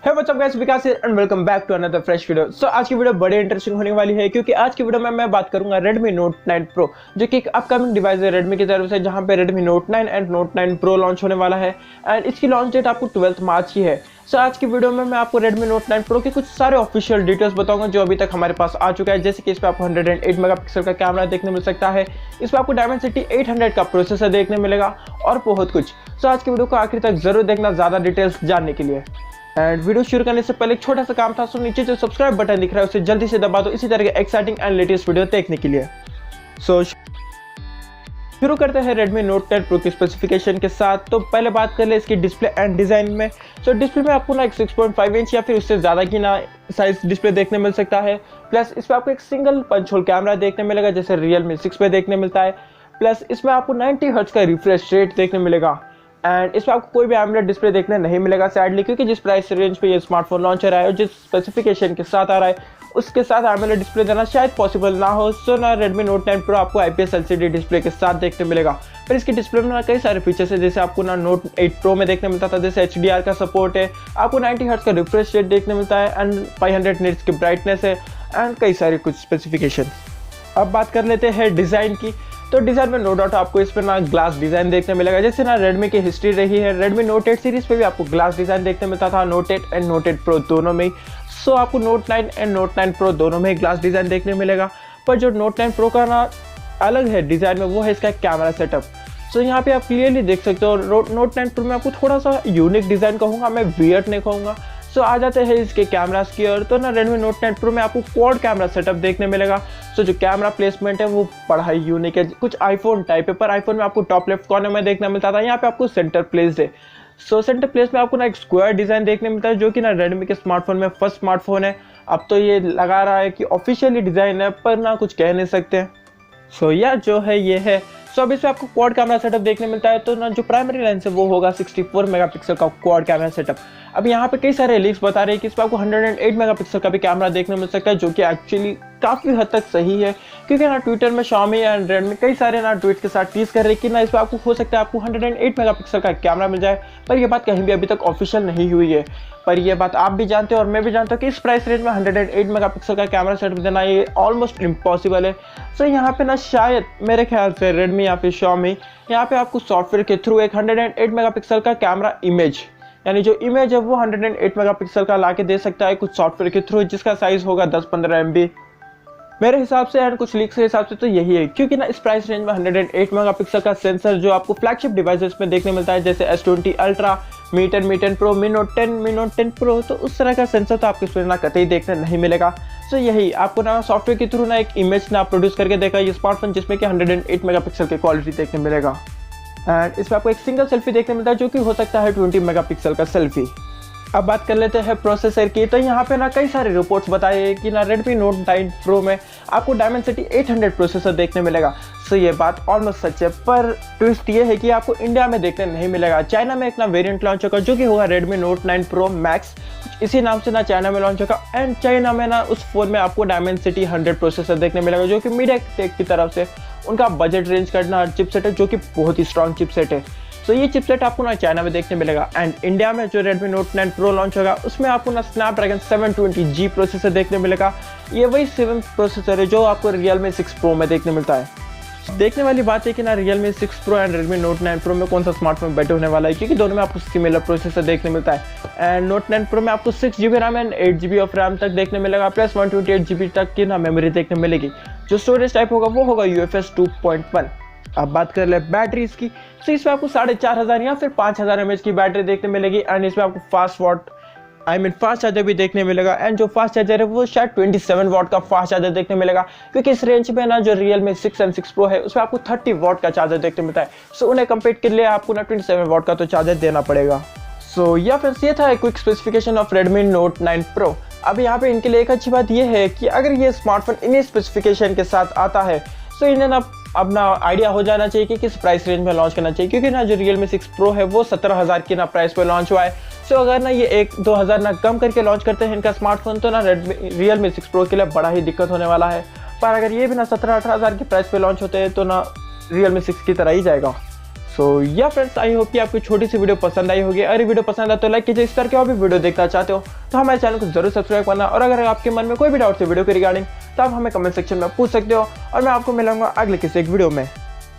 Hey what's up guys, Vikas and welcome back to another fresh video. So आज की video बड़े interesting होने वाली है क्योंकि आज की वीडियो में मैं बात करूंगा Redmi Note 9 Pro जो कि एक अपकमिंग डिवाइस है Redmi की तरफ से, जहां पे Redmi Note 9 and Note 9 Pro launch होने वाला है एंड इसकी लॉन्च डेट आपको 12 मार्च की है। सो आज की वीडियो में मैं आपको Redmi Note 9 Pro के कुछ सारे ऑफिशियल डिटेल्स बताऊंगा जो अभी तक हमारे पास आ चुका है। जैसे कि इस पर आपको 108 मेगापिक्सल का कैमरा देखने मिल सकता है, इस पर आपको Dimensity 800 का प्रोसेसर देखने मिलेगा और बहुत कुछ। सो आज की वीडियो को आखिर तक जरूर देखना ज़्यादा डिटेल्स जानने के लिए। एंड वीडियो शुरू करने से पहले एक छोटा सा काम था, सो नीचे जो सब्सक्राइब बटन दिख रहा है उसे जल्दी से दबा दो इसी तरह के एक्साइटिंग एंड लेटेस्ट वीडियो देखने के लिए। सो शुरू करते हैं Redmi Note 10 Pro की स्पेसिफिकेशन के साथ। तो पहले बात कर ले इसकी डिस्प्ले एंड डिज़ाइन में। सो डिस्प्ले में आपको ना एक 6.5 इंच या फिर उससे ज़्यादा की ना साइज डिस्प्ले देखने मिल सकता है। प्लस इस पर आपको एक सिंगल पंच होल कैमरा देखने मिलेगा जैसे Realme 6 पे देखने मिलता है। प्लस इसमें आपको 90 हर्ट्ज का रिफ्रेश रेट देखने मिलेगा एंड इसमें आपको कोई भी एमोलेड डिस्प्ले देखने नहीं मिलेगा सैडली, क्योंकि जिस प्राइस रेंज पे ये स्मार्टफोन लॉन्च हो रहा है और जिस स्पेसिफिकेशन के साथ आ रहा है उसके साथ एमोलेड डिस्प्ले देना शायद पॉसिबल ना हो। सो ना Redmi Note 9 Pro आपको IPS LCD डिस्प्ले के साथ देखने मिलेगा। पर इसकी डिस्प्ले में ना कई सारे फीचर्स है, जैसे आपको ना Note 8 Pro में देखने मिलता था, जैसे HDR का सपोर्ट है, आपको 90 हर्ट्ज का रिफ्रेश रेट देखने मिलता है एंड 500 निट्स की ब्राइटनेस है एंड कई सारे कुछ स्पेसिफिकेशन। अब बात कर लेते हैं डिज़ाइन की। तो डिज़ाइन में नो डाउट आपको इस पर ना ग्लास डिज़ाइन देखने मिलेगा, जैसे ना Redmi की हिस्ट्री रही है। Redmi Note 8 सीरीज़ पे भी आपको ग्लास डिज़ाइन देखने मिलता था, Note 8 एंड Note 8 Pro दोनों में ही। सो आपको Note 9 एंड Note 9 Pro दोनों में ही ग्लास डिज़ाइन देखने मिलेगा। पर जो Note 9 Pro का ना अलग है डिज़ाइन में, वो है इसका कैमरा सेटअप। सो यहाँ पे आप क्लियरली देख सकते हो Note 9 Pro में आपको थोड़ा सा यूनिक डिज़ाइन कहूँगा, मैं वियर्ड नहीं कहूँगा। सो आ जाते हैं इसके कैमरास की ओर। तो ना Redmi Note 9 Pro में आपको क्वाड कैमरा सेटअप देखने मिलेगा। सो जो कैमरा प्लेसमेंट है वो बड़ा ही यूनिक है, कुछ आईफोन टाइप है। पर आईफोन में आपको टॉप लेफ्ट कॉर्नर में देखने मिलता था, यहाँ पे आपको सेंटर प्लेस है। सो सेंटर प्लेस में आपको ना एक स्क्वायर डिज़ाइन देखने मिलता है जो कि ना Redmi के स्मार्टफोन में फर्स्ट स्मार्टफोन है। अब तो ये लगा रहा है कि ऑफिशियली डिज़ाइन है, पर ना कुछ कह नहीं सकते। सो यह जो है ये है। सो अब इसमें आपको क्वाड कैमरा सेटअप देखने मिलता है। तो ना जो प्राइमरी लेंस है वो होगा 64 मेगापिक्सल का क्वाड कैमरा सेटअप। अब यहाँ पे कई सारे लीक्स बता रहे हैं कि इस पर आपको 108 मेगापिक्सल का भी कैमरा देखने मिल सकता है, जो कि एक्चुअली काफ़ी हद तक सही है, क्योंकि ना ट्विटर में Xiaomi एंड Redmi कई सारे ना ट्वीट के साथ टीज कर रहे हैं कि ना इस पर आपको हो सकता है आपको 108 मेगापिक्सल का कैमरा मिल जाए। पर यह बात कहीं भी अभी तक ऑफिशियल नहीं हुई है। पर यह बात आप भी जानते हो और मैं भी जानता हूँ कि इस प्राइस रेंज में 108 मेगापिक्सल का कैमरा सेटअप देना ये ऑलमोस्ट इम्पॉसिबल है। सो यहाँ पे ना शायद मेरे ख्याल से Redmi या फिर Xiaomi यहाँ पे आपको सॉफ्टवेयर के थ्रू एक 108 मेगापिक्सल का कैमरा इमेज, यानी जो इमेज है वो 108 मेगापिक्सल का लाके दे सकता है कुछ सॉफ्टवेयर के थ्रू, जिसका साइज होगा 10-15 MB मेरे हिसाब से एंड कुछ लीक्स के हिसाब से। तो यही है, क्योंकि ना इस प्राइस रेंज में 108 मेगापिक्सल का सेंसर जो आपको फ्लैगशिप डिवाइसेस में देखने मिलता है, जैसे S20 Ultra, Mi 10, Mi 10 Pro, Mi Note 10, Mi Note 10 Pro, तो उस तरह का सेंसर तो आपको इसमें ना कतई देखने नहीं मिलेगा। सो यही आपको ना सॉफ्टवेयर के थ्रू ना एक इमेज ना प्रोड्यूस करके देगा ये स्मार्टफोन, जिसमें कि 108 मेगापिक्सल की क्वालिटी देखने मिलेगा एंड इसमें आपको एक सिंगल सेल्फी देखने मिलता है जो कि हो सकता है 20 मेगापिक्सल का सेल्फी। अब बात कर लेते हैं प्रोसेसर की। तो यहाँ पे ना कई सारे रिपोर्ट्स बताए कि ना Redmi Note 9 Pro में आपको Dimensity 800 प्रोसेसर देखने मिलेगा। सो ये बात ऑलमोस्ट सच है, पर ट्विस्ट ये है कि आपको इंडिया में देखने नहीं मिलेगा। चाइना में एक ना वेरिएंट लॉन्च होगा जो कि होगा Redmi Note 9 Pro Max, इसी नाम से ना चाइना में लॉन्च होगा एंड चाइना में ना उस फोन में आपको Dimensity 100 प्रोसेसर देखने मिलेगा, जो कि MediaTek की तरफ से उनका बजट रेंज करना चिपसेट है, जो कि बहुत ही स्ट्रॉन्ग चिपसेट है। सो ये चिपसेट आपको ना चाइना में देखने मिलेगा एंड इंडिया में जो Redmi Note 9 Pro लॉन्च होगा उसमें आपको ना Snapdragon 720G प्रोसेसर देखने मिलेगा। ये वही 7 प्रोसेसर है जो आपको Realme 6 Pro में देखने मिलता है। देखने वाली बात है कि ना Realme 6 Pro and Redmi Note 9 Pro में कौन सा स्मार्टफोन बेटर होने वाला है, क्योंकि दोनों में आपको सिमिलर प्रोसेसर देखने मिलता है एंड Note 9 Pro में आपको 6GB RAM and 8GB of RAM तक देखने मिलेगा, प्लस 128GB तक की ना मेमोरी देखने मिलेगी। जो स्टोरेज टाइप होगा वो होगा UFS 2.1। अब बात कर ले बैटरीज की। तो इसमें आपको 4500 या फिर 5000 mAh की बैटरी देखने मिलेगी एंड इसमें आपको फास्ट चार्जर भी देखने मिलेगा एंड जो फास्ट चार्जर है वो शायद 27 वाट का फास्ट चार्जर देखने मिलेगा, क्योंकि इस रेंज में ना जो Realme 6 एंड 6 Pro है उसमें आपको 30 वाट का चार्जर देखने मिलता है। सो उन्हें कम्पीट के लिए आपको ना 27 वाट का तो चार्जर देना पड़ेगा। सो या फिर ये था quick specification of Redmi Note 9 Pro। अब यहाँ पे इनके लिए एक अच्छी बात यह है कि अगर ये स्मार्टफोन इन्हीं स्पेसिफिकेशन के साथ आता है तो इन्हें ना अपना आइडिया हो जाना चाहिए कि किस प्राइस रेंज में लॉन्च करना चाहिए, क्योंकि ना जो Realme 6 Pro है वो 17,000 की ना प्राइस पे लॉन्च हुआ है। सो अगर ना ये 1-2 हज़ार ना कम करके लॉन्च करते हैं इनका स्मार्टफोन तो ना Realme 6 Pro के लिए बड़ा ही दिक्कत होने वाला है। पर अगर ये भी ना 17-18 हज़ार की प्राइस पे लॉन्च होते हैं तो ना Realme 6 की तरह ही जाएगा। सो या फ्रेंड्स, आई होप कि आपको छोटी सी वीडियो पसंद आई होगी। अगर वीडियो पसंद आए तो लाइक कीजिए। इस तरह के और भी वीडियो देखना चाहते हो तो हमारे चैनल को जरूर सब्सक्राइब करना। और अगर आपके मन में कोई भी डाउट है वीडियो के रिगार्डिंग तो आप हमें कमेंट सेक्शन में पूछ सकते हो और मैं आपको मिलूंगा अगले किसी एक वीडियो में।